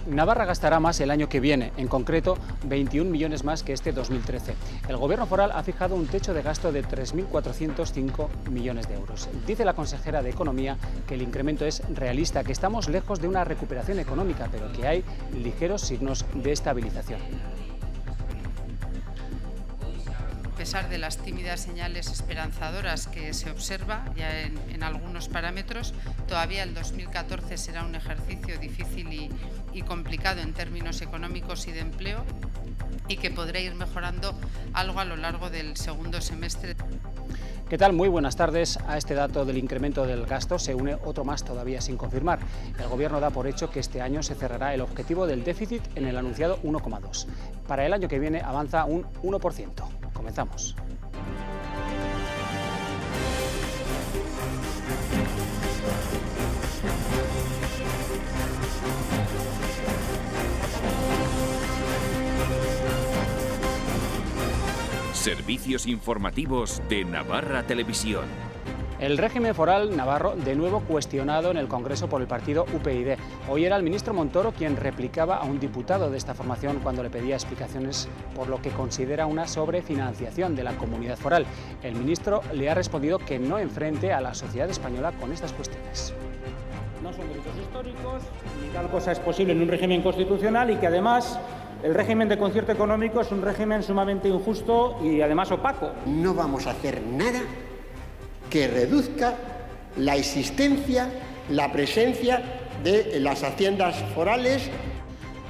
Navarra gastará más el año que viene, en concreto 21 millones más que este 2013. El Gobierno foral ha fijado un techo de gasto de 3.405 millones de euros. Dice la consejera de Economía que el incremento es realista, que estamos lejos de una recuperación económica, pero que hay ligeros signos de estabilización. A pesar de las tímidas señales esperanzadoras que se observa ya en algunos parámetros, todavía el 2014 será un ejercicio difícil y complicado en términos económicos y de empleo, y que podrá ir mejorando algo a lo largo del segundo semestre. ¿Qué tal? Muy buenas tardes. A este dato del incremento del gasto se une otro más todavía sin confirmar. El Gobierno da por hecho que este año se cerrará el objetivo del déficit en el anunciado 1,2. Para el año que viene avanza un 1%. Comenzamos. Servicios informativos de Navarra Televisión. El régimen foral navarro de nuevo cuestionado en el Congreso por el partido UPyD. Hoy era el ministro Montoro quien replicaba a un diputado de esta formación cuando le pedía explicaciones por lo que considera una sobrefinanciación de la comunidad foral. El ministro le ha respondido que no enfrente a la sociedad española con estas cuestiones. No son derechos históricos, ni tal cosa es posible en un régimen constitucional, y que además el régimen de concierto económico es un régimen sumamente injusto y además opaco. No vamos a hacer nada que reduzca la existencia, la presencia de las haciendas forales.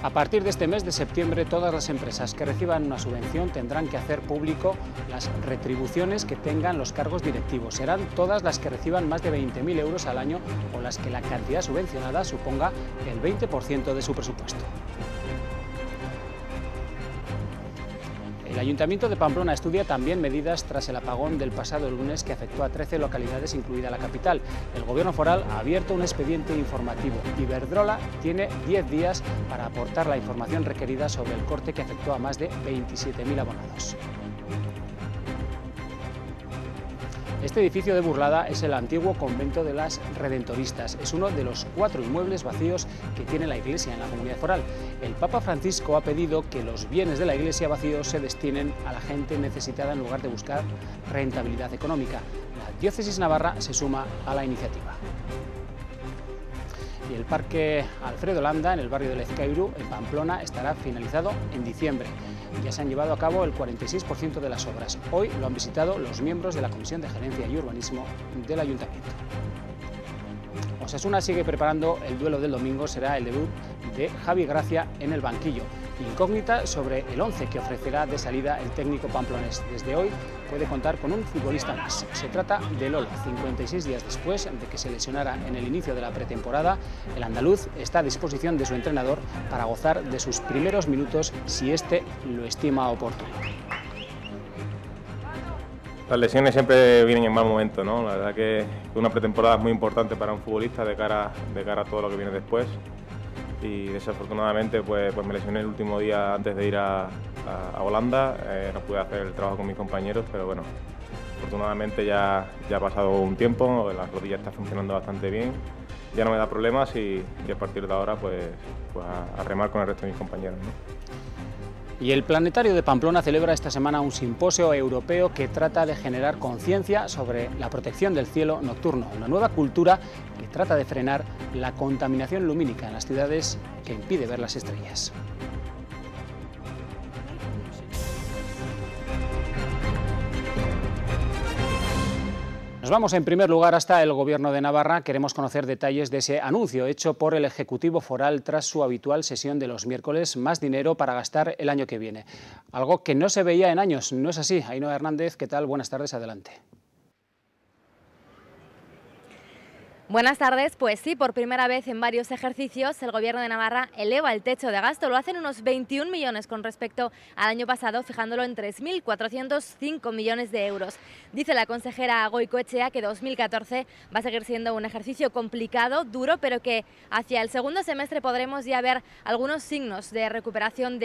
A partir de este mes de septiembre, todas las empresas que reciban una subvención tendrán que hacer público las retribuciones que tengan los cargos directivos. Serán todas las que reciban más de 20.000 euros al año o las que la cantidad subvencionada suponga el 20% de su presupuesto. El Ayuntamiento de Pamplona estudia también medidas tras el apagón del pasado lunes que afectó a 13 localidades, incluida la capital. El Gobierno foral ha abierto un expediente informativo. Iberdrola tiene 10 días para aportar la información requerida sobre el corte que afectó a más de 27.000 abonados. Este edificio de Burlada es el antiguo convento de las Redentoristas. Es uno de los 4 inmuebles vacíos que tiene la Iglesia en la comunidad foral. El Papa Francisco ha pedido que los bienes de la Iglesia vacíos se destinen a la gente necesitada en lugar de buscar rentabilidad económica. La diócesis navarra se suma a la iniciativa. Y el Parque Alfredo Landa, en el barrio de Lezcairu, en Pamplona, estará finalizado en diciembre. Ya se han llevado a cabo el 46% de las obras. Hoy lo han visitado los miembros de la Comisión de Gerencia y Urbanismo del Ayuntamiento. Osasuna sigue preparando el duelo del domingo, será el debut de Javi Gracia en el banquillo. Incógnita sobre el 11 que ofrecerá de salida el técnico pamplonés. Desde hoy puede contar con un futbolista más. Se trata de Lolo. 56 días después de que se lesionara en el inicio de la pretemporada, el andaluz está a disposición de su entrenador para gozar de sus primeros minutos si éste lo estima oportuno. Las lesiones siempre vienen en mal momento, ¿no? La verdad que una pretemporada es muy importante para un futbolista de cara a todo lo que viene después. Y desafortunadamente pues me lesioné el último día antes de ir a Holanda. No pude hacer el trabajo con mis compañeros, pero bueno, afortunadamente ya ha pasado un tiempo, la rodilla está funcionando bastante bien, ya no me da problemas y a partir de ahora pues a remar con el resto de mis compañeros, ¿no? Y el Planetario de Pamplona celebra esta semana un simposio europeo que trata de generar conciencia sobre la protección del cielo nocturno, una nueva cultura que trata de frenar la contaminación lumínica en las ciudades que impide ver las estrellas. Nos vamos en primer lugar hasta el Gobierno de Navarra. Queremos conocer detalles de ese anuncio hecho por el Ejecutivo foral tras su habitual sesión de los miércoles, más dinero para gastar el año que viene. Algo que no se veía en años, ¿no es así? Ainhoa Hernández, ¿qué tal? Buenas tardes, adelante. Buenas tardes. Pues sí, por primera vez en varios ejercicios el Gobierno de Navarra eleva el techo de gasto. Lo hacen unos 21 millones con respecto al año pasado, fijándolo en 3.405 millones de euros. Dice la consejera Goikoetxea que 2014 va a seguir siendo un ejercicio complicado, duro, pero que hacia el segundo semestre podremos ya ver algunos signos de recuperación,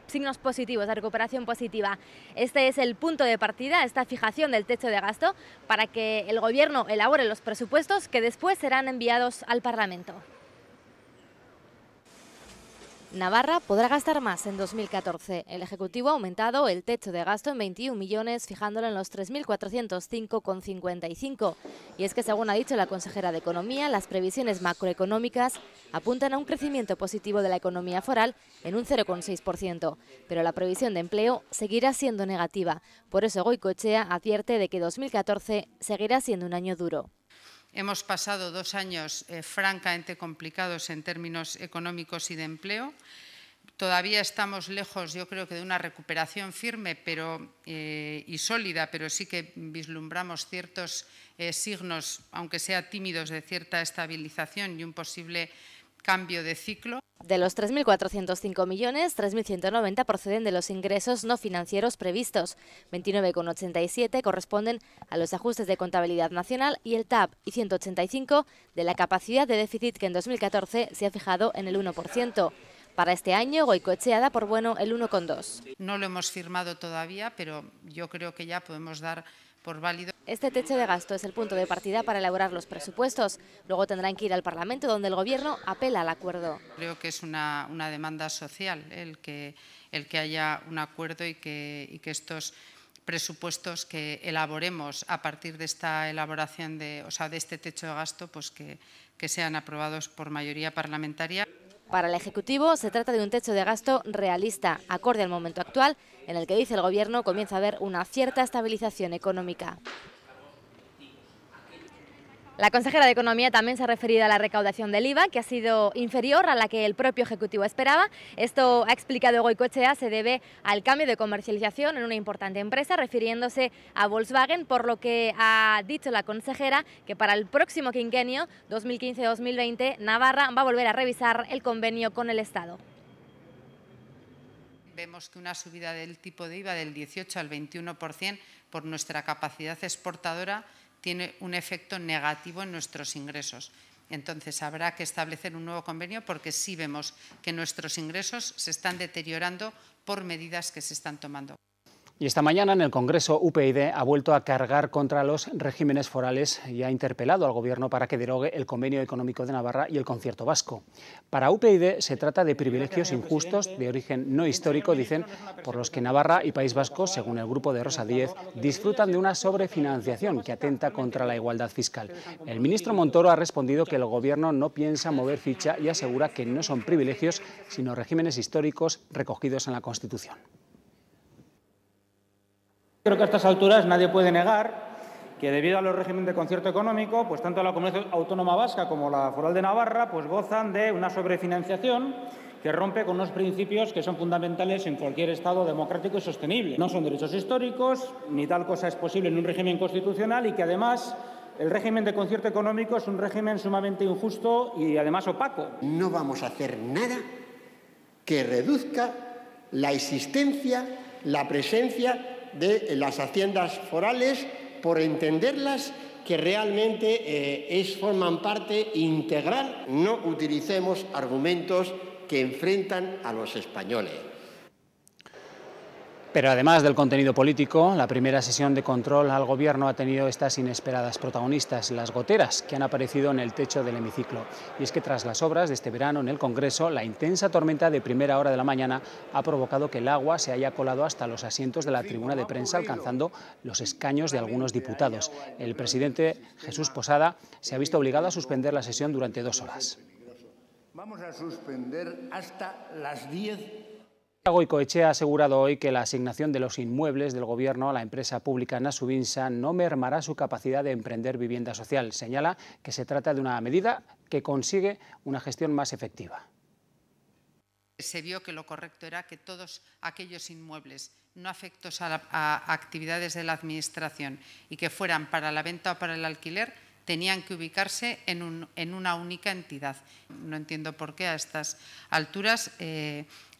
signos positivos, de recuperación positiva. Este es el punto de partida, esta fijación del techo de gasto, para que el Gobierno elabore los presupuestos que después serán enviados al Parlamento. Navarra podrá gastar más en 2014. El Ejecutivo ha aumentado el techo de gasto en 21 millones, fijándolo en los 3.405,55. Y es que, según ha dicho la consejera de Economía, las previsiones macroeconómicas apuntan a un crecimiento positivo de la economía foral en un 0,6%. Pero la previsión de empleo seguirá siendo negativa. Por eso Goicoechea advierte de que 2014 seguirá siendo un año duro. Hemos pasado 2 años francamente complicados en términos económicos y de empleo. Todavía estamos lejos, yo creo que de una recuperación firme y sólida, pero sí que vislumbramos ciertos signos, aunque sea tímidos, de cierta estabilización y un posible cambio de ciclo. De los 3.405 millones, 3.190 proceden de los ingresos no financieros previstos. 29,87 corresponden a los ajustes de contabilidad nacional y el TAP, y 185 de la capacidad de déficit que en 2014 se ha fijado en el 1%. Para este año, Goicoechea da por bueno el 1,2. No lo hemos firmado todavía, pero yo creo que ya podemos dar por válido. Este techo de gasto es el punto de partida para elaborar los presupuestos. Luego tendrán que ir al Parlamento, donde el Gobierno apela al acuerdo. Creo que es una demanda social el que haya un acuerdo y que estos presupuestos que elaboremos a partir de esta elaboración de este techo de gasto, pues que sean aprobados por mayoría parlamentaria. Para el Ejecutivo se trata de un techo de gasto realista, acorde al momento actual, en el que, dice el Gobierno, comienza a haber una cierta estabilización económica. La consejera de Economía también se ha referido a la recaudación del IVA, que ha sido inferior a la que el propio Ejecutivo esperaba. Esto, ha explicado Goicoechea, se debe al cambio de comercialización en una importante empresa, refiriéndose a Volkswagen, por lo que ha dicho la consejera que para el próximo quinquenio, 2015-2020, Navarra va a volver a revisar el convenio con el Estado. Vemos que una subida del tipo de IVA del 18 al 21% por nuestra capacidad exportadora tiene un efecto negativo en nuestros ingresos. Entonces, habrá que establecer un nuevo convenio porque sí vemos que nuestros ingresos se están deteriorando por medidas que se están tomando. Y esta mañana en el Congreso UPyD ha vuelto a cargar contra los regímenes forales y ha interpelado al Gobierno para que derogue el Convenio Económico de Navarra y el Concierto Vasco. Para UPyD se trata de privilegios injustos de origen no histórico, dicen, por los que Navarra y País Vasco, según el grupo de Rosa Díez, disfrutan de una sobrefinanciación que atenta contra la igualdad fiscal. El ministro Montoro ha respondido que el Gobierno no piensa mover ficha y asegura que no son privilegios, sino regímenes históricos recogidos en la Constitución. Creo que a estas alturas nadie puede negar que debido a los regímenes de concierto económico, pues tanto la Comunidad Autónoma Vasca como la Foral de Navarra pues gozan de una sobrefinanciación que rompe con unos principios que son fundamentales en cualquier Estado democrático y sostenible. No son derechos históricos, ni tal cosa es posible en un régimen constitucional y que además el régimen de concierto económico es un régimen sumamente injusto y además opaco. No vamos a hacer nada que reduzca la existencia, la presencia de las haciendas forales, por entenderlas que realmente forman parte integral. No utilicemos argumentos que enfrentan a los españoles. Pero además del contenido político, la primera sesión de control al Gobierno ha tenido estas inesperadas protagonistas, las goteras que han aparecido en el techo del hemiciclo. Y es que tras las obras de este verano en el Congreso, la intensa tormenta de primera hora de la mañana ha provocado que el agua se haya colado hasta los asientos de la tribuna de prensa, alcanzando los escaños de algunos diputados. El presidente Jesús Posada se ha visto obligado a suspender la sesión durante 2 horas. Vamos a suspender hasta las 10. Goicoechea ha asegurado hoy que la asignación de los inmuebles del Gobierno a la empresa pública Nasubinsa no mermará su capacidad de emprender vivienda social. Señala que se trata de una medida que consigue una gestión más efectiva. Se vio que lo correcto era que todos aquellos inmuebles no afectos a actividades de la Administración y que fueran para la venta o para el alquiler tenían que ubicarse en una única entidad. No entiendo por qué a estas alturas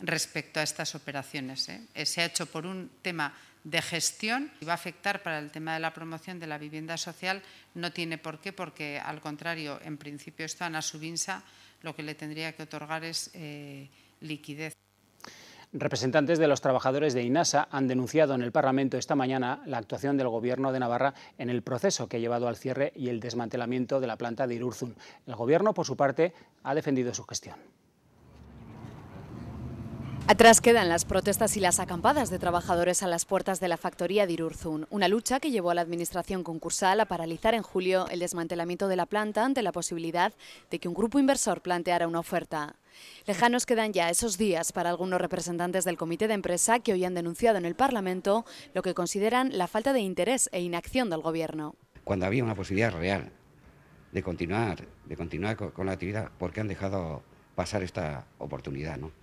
respecto a estas operaciones. Se ha hecho por un tema de gestión y va a afectar para el tema de la promoción de la vivienda social. No tiene por qué, porque al contrario, en principio esto a Nasubinsa lo que le tendría que otorgar es liquidez. Representantes de los trabajadores de INASA han denunciado en el Parlamento esta mañana la actuación del Gobierno de Navarra en el proceso que ha llevado al cierre y el desmantelamiento de la planta de Irurzun. El Gobierno, por su parte, ha defendido su gestión. Atrás quedan las protestas y las acampadas de trabajadores a las puertas de la factoría de Irurzun, una lucha que llevó a la administración concursal a paralizar en julio el desmantelamiento de la planta ante la posibilidad de que un grupo inversor planteara una oferta. Lejanos quedan ya esos días para algunos representantes del comité de empresa que hoy han denunciado en el Parlamento lo que consideran la falta de interés e inacción del Gobierno. Cuando había una posibilidad real de continuar con la actividad, ¿por qué han dejado pasar esta oportunidad, ¿no?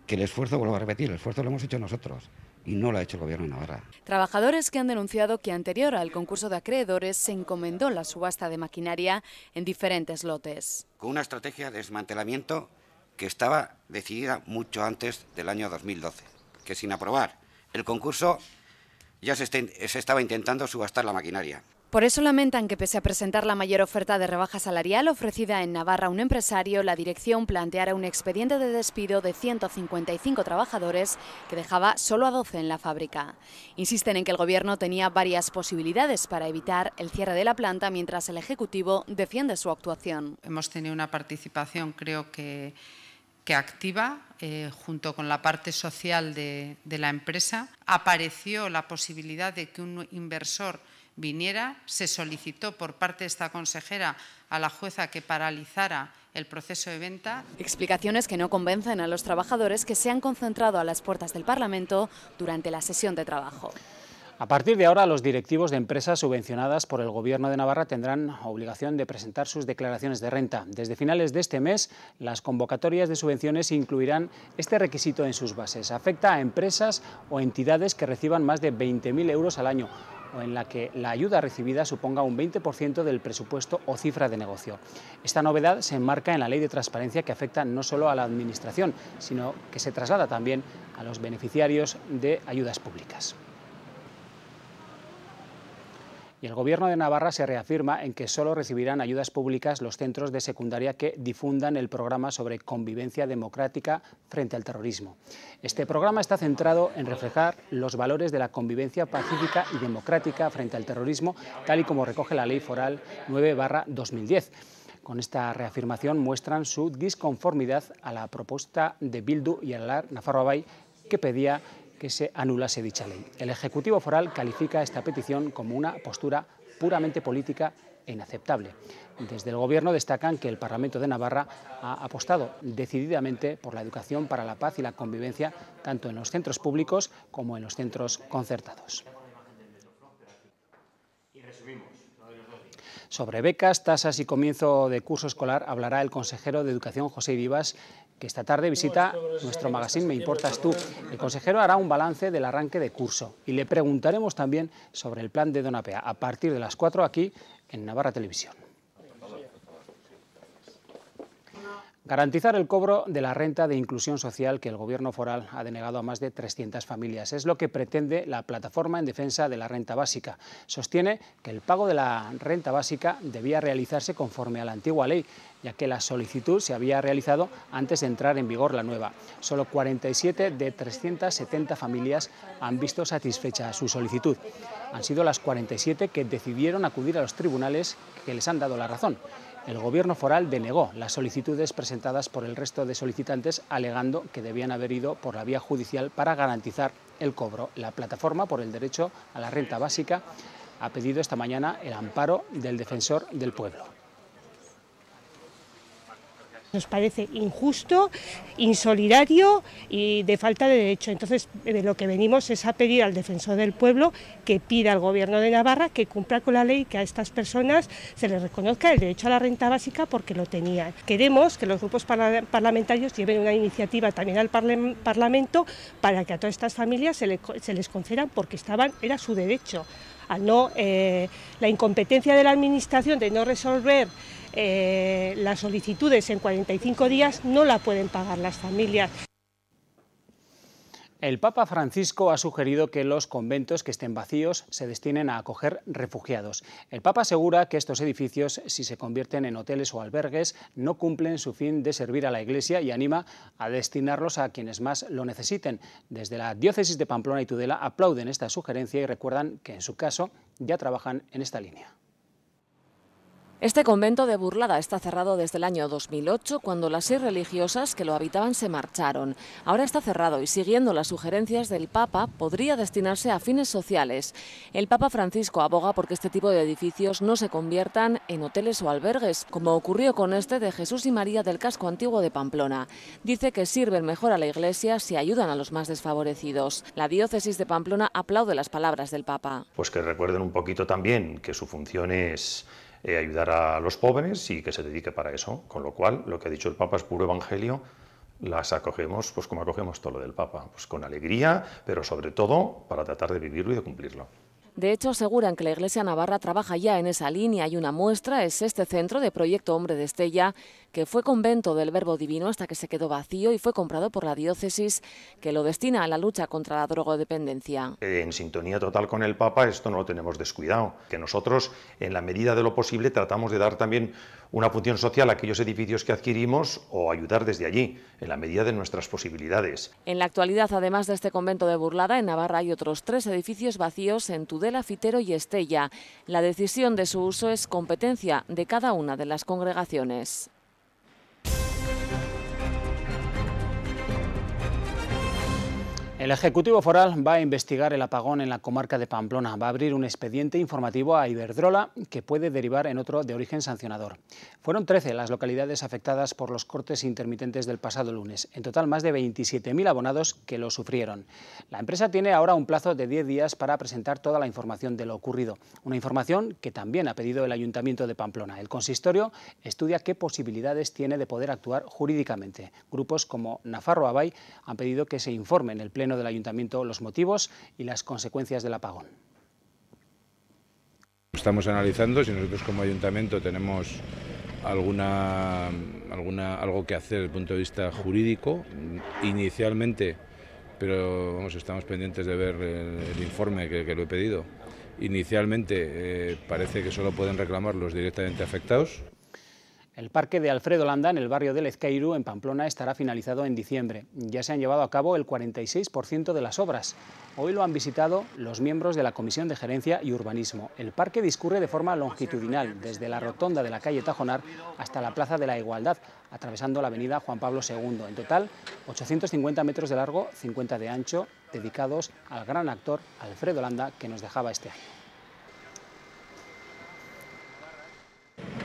Que el esfuerzo, vuelvo a repetir, el esfuerzo lo hemos hecho nosotros y no lo ha hecho el Gobierno de Navarra. Trabajadores que han denunciado que anterior al concurso de acreedores se encomendó la subasta de maquinaria en diferentes lotes. Con una estrategia de desmantelamiento que estaba decidida mucho antes del año 2012, que sin aprobar el concurso ya se estaba intentando subastar la maquinaria. Por eso lamentan que pese a presentar la mayor oferta de rebaja salarial ofrecida en Navarra a un empresario, la dirección planteara un expediente de despido de 155 trabajadores que dejaba solo a 12 en la fábrica. Insisten en que el Gobierno tenía varias posibilidades para evitar el cierre de la planta mientras el Ejecutivo defiende su actuación. Hemos tenido una participación, creo que activa, junto con la parte social de la empresa. Apareció la posibilidad de que un inversor viniera, se solicitó por parte de esta consejera a la jueza que paralizara el proceso de venta. Explicaciones que no convencen a los trabajadores que se han concentrado a las puertas del Parlamento durante la sesión de trabajo. A partir de ahora, los directivos de empresas subvencionadas por el Gobierno de Navarra tendrán obligación de presentar sus declaraciones de renta. Desde finales de este mes, las convocatorias de subvenciones incluirán este requisito en sus bases. Afecta a empresas o entidades que reciban más de 20.000 euros al año o en la que la ayuda recibida suponga un 20% del presupuesto o cifra de negocio. Esta novedad se enmarca en la Ley de Transparencia que afecta no solo a la Administración, sino que se traslada también a los beneficiarios de ayudas públicas. Y el Gobierno de Navarra se reafirma en que solo recibirán ayudas públicas los centros de secundaria que difundan el programa sobre convivencia democrática frente al terrorismo. Este programa está centrado en reflejar los valores de la convivencia pacífica y democrática frente al terrorismo, tal y como recoge la Ley Foral 9/2010. Con esta reafirmación muestran su disconformidad a la propuesta de Bildu y Aralar Nafarroa que pedía que se anulase dicha ley. El Ejecutivo Foral califica esta petición como una postura puramente política e inaceptable. Desde el Gobierno destacan que el Parlamento de Navarra ha apostado decididamente por la educación para la paz y la convivencia, tanto en los centros públicos como en los centros concertados. Sobre becas, tasas y comienzo de curso escolar hablará el consejero de Educación, José Iribas, que esta tarde visita nuestro magazine Me Importas Tú. El consejero hará un balance del arranque de curso y le preguntaremos también sobre el plan de Donapea a partir de las 4 aquí en Navarra Televisión. Garantizar el cobro de la renta de inclusión social que el Gobierno foral ha denegado a más de 300 familias. Es lo que pretende la Plataforma en Defensa de la Renta Básica. Sostiene que el pago de la renta básica debía realizarse conforme a la antigua ley, ya que la solicitud se había realizado antes de entrar en vigor la nueva. Solo 47 de 370 familias han visto satisfecha su solicitud. Han sido las 47 que decidieron acudir a los tribunales que les han dado la razón. El Gobierno foral denegó las solicitudes presentadas por el resto de solicitantes, alegando que debían haber ido por la vía judicial para garantizar el cobro. La Plataforma por el Derecho a la Renta Básica ha pedido esta mañana el amparo del Defensor del Pueblo. Nos parece injusto, insolidario y de falta de derecho. Entonces, lo que venimos es a pedir al Defensor del Pueblo que pida al Gobierno de Navarra que cumpla con la ley, que a estas personas se les reconozca el derecho a la renta básica porque lo tenían. Queremos que los grupos parlamentarios lleven una iniciativa también al Parlamento para que a todas estas familias se les concedan porque era su derecho. La incompetencia de la Administración de no resolver las solicitudes en 45 días no la pueden pagar las familias. El Papa Francisco ha sugerido que los conventos que estén vacíos se destinen a acoger refugiados. El Papa asegura que estos edificios, si se convierten en hoteles o albergues, no cumplen su fin de servir a la Iglesia y anima a destinarlos a quienes más lo necesiten. Desde la diócesis de Pamplona y Tudela aplauden esta sugerencia y recuerdan que en su caso ya trabajan en esta línea. Este convento de Burlada está cerrado desde el año 2008, cuando las 6 religiosas que lo habitaban se marcharon. Ahora está cerrado y, siguiendo las sugerencias del Papa, podría destinarse a fines sociales. El Papa Francisco aboga porque este tipo de edificios no se conviertan en hoteles o albergues, como ocurrió con este de Jesús y María del casco antiguo de Pamplona. Dice que sirven mejor a la Iglesia si ayudan a los más desfavorecidos. La diócesis de Pamplona aplaude las palabras del Papa. Pues que recuerden un poquito también que su función es ayudar a los pobres y que se dedique para eso, con lo cual lo que ha dicho el Papa es puro evangelio, las acogemos pues como acogemos todo lo del Papa, pues con alegría, pero sobre todo para tratar de vivirlo y de cumplirlo. De hecho, aseguran que la Iglesia navarra trabaja ya en esa línea y una muestra es este centro de Proyecto Hombre de Estella, que fue convento del Verbo Divino hasta que se quedó vacío y fue comprado por la diócesis, que lo destina a la lucha contra la drogodependencia. En sintonía total con el Papa, esto no lo tenemos descuidado, que nosotros, en la medida de lo posible, tratamos de dar también una función social a aquellos edificios que adquirimos o ayudar desde allí, en la medida de nuestras posibilidades. En la actualidad, además de este convento de Burlada, en Navarra hay otros 3 edificios vacíos en Tudela, Fitero y Estella. La decisión de su uso es competencia de cada una de las congregaciones. El Ejecutivo Foral va a investigar el apagón en la comarca de Pamplona. Va a abrir un expediente informativo a Iberdrola que puede derivar en otro de origen sancionador. Fueron 13 las localidades afectadas por los cortes intermitentes del pasado lunes. En total, más de 27.000 abonados que lo sufrieron. La empresa tiene ahora un plazo de 10 días para presentar toda la información de lo ocurrido. Una información que también ha pedido el Ayuntamiento de Pamplona. El consistorio estudia qué posibilidades tiene de poder actuar jurídicamente. Grupos como Nafarroa Bai han pedido que se informe en el Pleno del Ayuntamiento los motivos y las consecuencias del apagón. Estamos analizando si nosotros como Ayuntamiento tenemos algo que hacer desde el punto de vista jurídico inicialmente, pero vamos, estamos pendientes de ver el informe que lo he pedido. Inicialmente parece que solo pueden reclamar los directamente afectados. El parque de Alfredo Landa, en el barrio de Lezqueiru, en Pamplona, estará finalizado en diciembre. Ya se han llevado a cabo el 46% de las obras. Hoy lo han visitado los miembros de la Comisión de Gerencia y Urbanismo. El parque discurre de forma longitudinal, desde la rotonda de la calle Tajonar hasta la Plaza de la Igualdad, atravesando la avenida Juan Pablo II. En total, 850 metros de largo, 50 de ancho, dedicados al gran actor Alfredo Landa, que nos dejaba este año.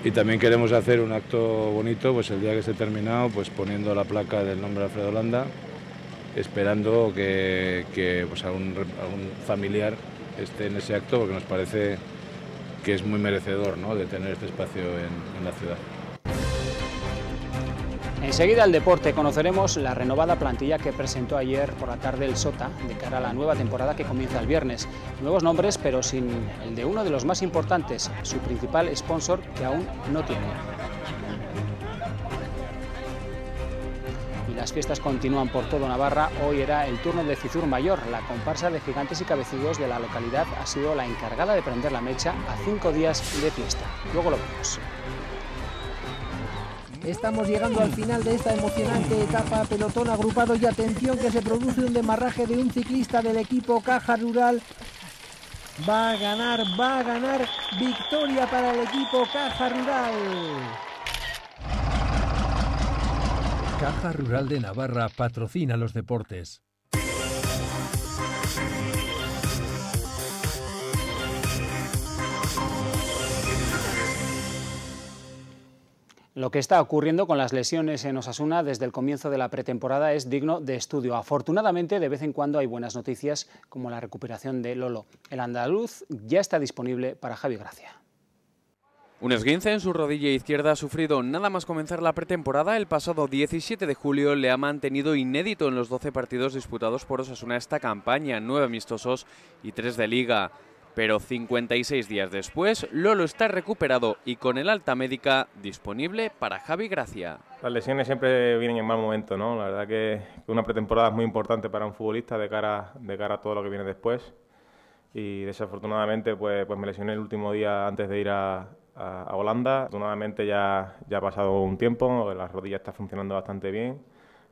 Y también queremos hacer un acto bonito, pues el día que esté terminado, pues poniendo la placa del nombre de Alfredo Landa, esperando que pues algún familiar esté en ese acto, porque nos parece que es muy merecedor, ¿no?, de tener este espacio en la ciudad. Enseguida al deporte conoceremos la renovada plantilla que presentó ayer por la tarde el Sota de cara a la nueva temporada que comienza el viernes. Nuevos nombres, pero sin el de uno de los más importantes, su principal sponsor, que aún no tiene. Y las fiestas continúan por todo Navarra. Hoy era el turno de Cizur Mayor. La comparsa de gigantes y cabezudos de la localidad ha sido la encargada de prender la mecha a 5 días de fiesta. Luego lo vemos. Estamos llegando al final de esta emocionante etapa, pelotón agrupado y atención que se produce un demarraje de un ciclista del equipo Caja Rural. Va a ganar, victoria para el equipo Caja Rural. Caja Rural de Navarra patrocina los deportes. Lo que está ocurriendo con las lesiones en Osasuna desde el comienzo de la pretemporada es digno de estudio. Afortunadamente, de vez en cuando hay buenas noticias, como la recuperación de Lolo. El andaluz ya está disponible para Javi Gracia. Un esguince en su rodilla izquierda sufrido nada más comenzar la pretemporada el pasado 17 de julio le ha mantenido inédito en los 12 partidos disputados por Osasuna esta campaña, 9 amistosos y 3 de Liga. Pero 56 días después, Lolo está recuperado y con el alta médica disponible para Javi Gracia. Las lesiones siempre vienen en mal momento, ¿no? La verdad que una pretemporada es muy importante para un futbolista de cara a todo lo que viene después. Y desafortunadamente pues me lesioné el último día antes de ir a Holanda. Afortunadamente ya ha pasado un tiempo, la rodilla está funcionando bastante bien.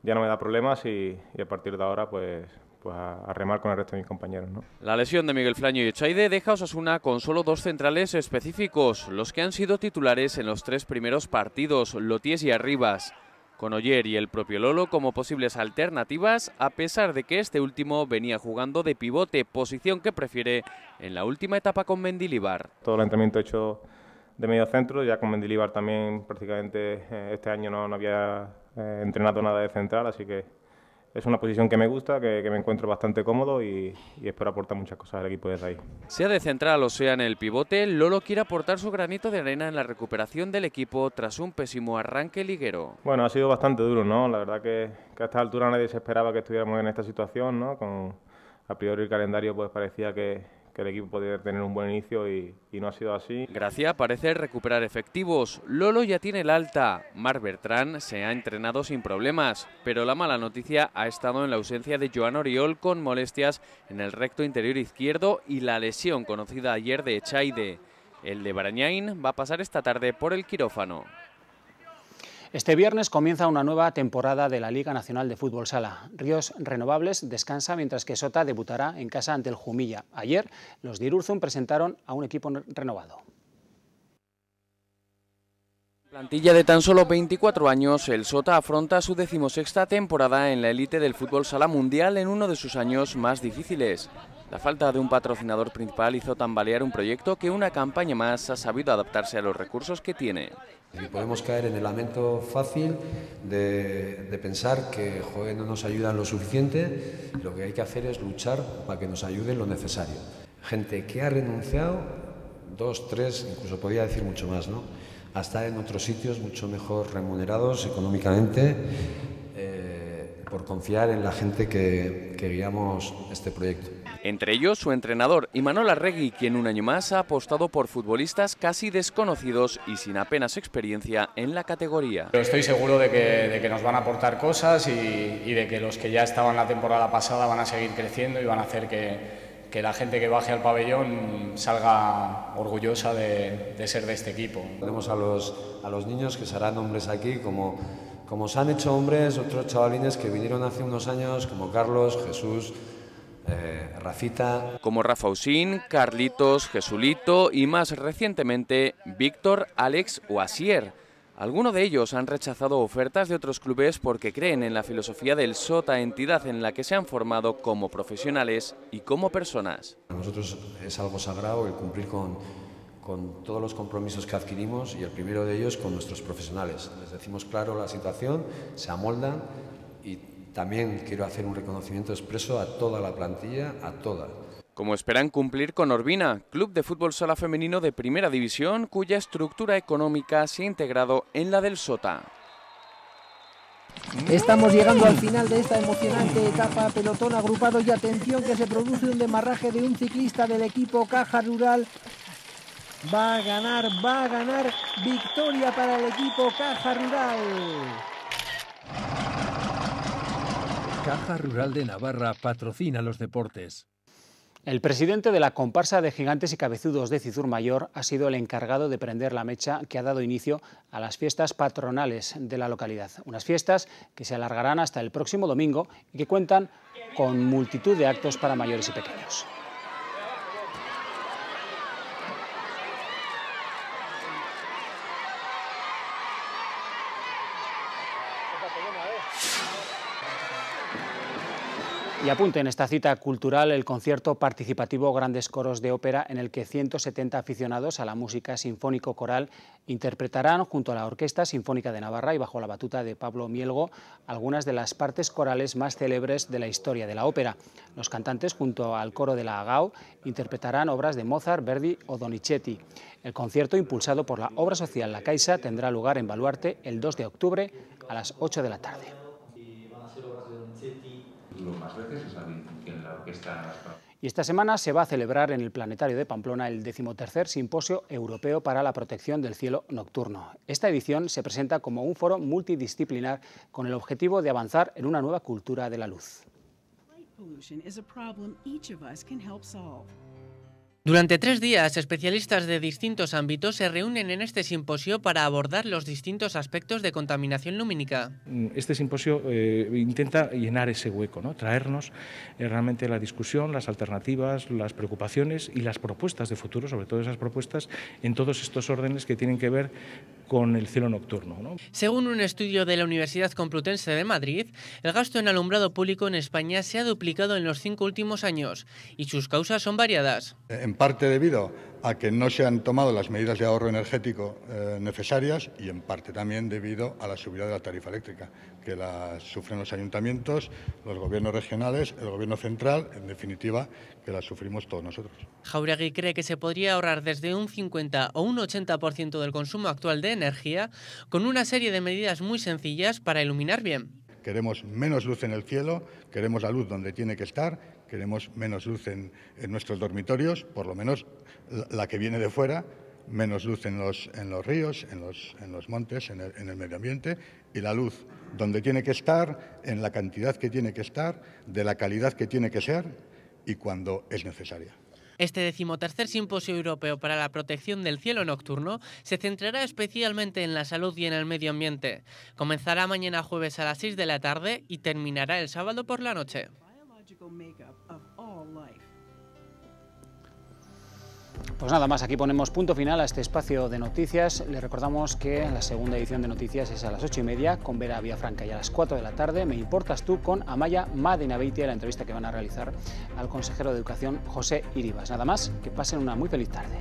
Ya no me da problemas y a partir de ahora pues pues a remar con el resto de mis compañeros, ¿no? La lesión de Miguel Flaño y Echaide deja a Osasuna con solo 2 centrales específicos, los que han sido titulares en los 3 primeros partidos, Loties y Arribas, con Oyer y el propio Lolo como posibles alternativas, a pesar de que este último venía jugando de pivote, posición que prefiere en la última etapa con Mendilibar. Todo el entrenamiento hecho de medio centro, ya con Mendilibar también prácticamente este año no había entrenado nada de central, así que es una posición que me gusta, que me encuentro bastante cómodo y espero aportar muchas cosas al equipo desde ahí. Sea de central o sea en el pivote, Lolo quiere aportar su granito de arena en la recuperación del equipo tras un pésimo arranque liguero. Bueno, ha sido bastante duro, ¿no? La verdad que a esta altura nadie se esperaba que estuviéramos en esta situación, ¿no? A priori el calendario pues parecía que el equipo podía tener un buen inicio y no ha sido así. Gracia parece recuperar efectivos. Lolo ya tiene el alta. Marc Bertrand se ha entrenado sin problemas, pero la mala noticia ha estado en la ausencia de Joan Oriol con molestias en el recto interior izquierdo y la lesión conocida ayer de Echaide. El de Barañain va a pasar esta tarde por el quirófano. Este viernes comienza una nueva temporada de la Liga Nacional de Fútbol Sala. Ríos Renovables descansa mientras que Sota debutará en casa ante el Jumilla. Ayer los de Irurzun presentaron a un equipo renovado. Plantilla de tan solo 24 años, el Sota afronta su 16ª temporada en la élite del fútbol sala mundial en uno de sus años más difíciles. La falta de un patrocinador principal hizo tambalear un proyecto que una campaña más ha sabido adaptarse a los recursos que tiene. Podemos caer en el lamento fácil de pensar que no nos ayudan lo suficiente. Lo que hay que hacer es luchar para que nos ayuden lo necesario. Gente que ha renunciado, 2, 3, incluso podría decir mucho más, ¿no? A estar en otros sitios mucho mejor remunerados económicamente, por confiar en la gente que guiamos este proyecto. Entre ellos su entrenador Imanol Arregui, quien un año más ha apostado por futbolistas casi desconocidos y sin apenas experiencia en la categoría. Pero estoy seguro de que nos van a aportar cosas y de que los que ya estaban la temporada pasada van a seguir creciendo y van a hacer que la gente que baje al pabellón salga orgullosa de ser de este equipo. Tenemos a los niños que se harán hombres aquí como se han hecho hombres otros chavalines que vinieron hace unos años como Carlos, Jesús, Rafita. Como Rafa Usín, Carlitos, Jesulito y más recientemente Víctor, Alex o Asier. Algunos de ellos han rechazado ofertas de otros clubes porque creen en la filosofía del Sota, entidad en la que se han formado como profesionales y como personas. Para nosotros es algo sagrado el cumplir con todos los compromisos que adquirimos y el primero de ellos con nuestros profesionales. Les decimos claro la situación, se amoldan y también quiero hacer un reconocimiento expreso a toda la plantilla, a toda. Como esperan cumplir con Orbina, club de fútbol sala femenino de primera división, cuya estructura económica se ha integrado en la del Sota. Estamos llegando al final de esta emocionante etapa, pelotón agrupado y atención que se produce un demarraje de un ciclista del equipo Caja Rural. Va a ganar, victoria para el equipo Caja Rural. Caja Rural de Navarra patrocina los deportes. El presidente de la comparsa de gigantes y cabezudos de Cizur-Mayor ha sido el encargado de prender la mecha que ha dado inicio a las fiestas patronales de la localidad. Unas fiestas que se alargarán hasta el próximo domingo y que cuentan con multitud de actos para mayores y pequeños. Y apunte en esta cita cultural el concierto participativo Grandes Coros de Ópera, en el que 170 aficionados a la música sinfónico-coral interpretarán junto a la Orquesta Sinfónica de Navarra y bajo la batuta de Pablo Mielgo algunas de las partes corales más célebres de la historia de la ópera. Los cantantes, junto al coro de la AGAO, interpretarán obras de Mozart, Verdi o Donizetti. El concierto, impulsado por la obra social La Caixa, tendrá lugar en Baluarte el 2 de octubre a las 8 de la tarde. Y esta semana se va a celebrar en el Planetario de Pamplona el 13º Simposio Europeo para la Protección del Cielo Nocturno. Esta edición se presenta como un foro multidisciplinar con el objetivo de avanzar en una nueva cultura de la luz. Durante 3 días, especialistas de distintos ámbitos se reúnen en este simposio para abordar los distintos aspectos de contaminación lumínica. Este simposio intenta llenar ese hueco, ¿no? Traernos realmente la discusión, las alternativas, las preocupaciones y las propuestas de futuro, sobre todo esas propuestas en todos estos órdenes que tienen que ver con el cielo nocturno, ¿no? Según un estudio de la Universidad Complutense de Madrid, el gasto en alumbrado público en España se ha duplicado en los 5 últimos años y sus causas son variadas. En parte debido a que no se han tomado las medidas de ahorro energético necesarias y en parte también debido a la subida de la tarifa eléctrica, que la sufren los ayuntamientos, los gobiernos regionales, el gobierno central, en definitiva, que la sufrimos todos nosotros. Jáuregui cree que se podría ahorrar desde un 50 o un 80% del consumo actual de energía con una serie de medidas muy sencillas para iluminar bien. Queremos menos luz en el cielo, queremos la luz donde tiene que estar, queremos menos luz en nuestros dormitorios, por lo menos la que viene de fuera, menos luz en los ríos, en los montes, en el medio ambiente, y la luz donde tiene que estar, en la cantidad que tiene que estar, de la calidad que tiene que ser y cuando es necesaria. Este 13º Simposio Europeo para la Protección del Cielo Nocturno se centrará especialmente en la salud y en el medio ambiente. Comenzará mañana jueves a las 6 de la tarde y terminará el sábado por la noche. Pues nada más, aquí ponemos punto final a este espacio de noticias. Les recordamos que la segunda edición de noticias es a las 8:30 con Vera Villafranca y a las 4 de la tarde Me Importas Tú con Amaya Madinabeitia, la entrevista que van a realizar al consejero de Educación José Iribas. Nada más, que pasen una muy feliz tarde.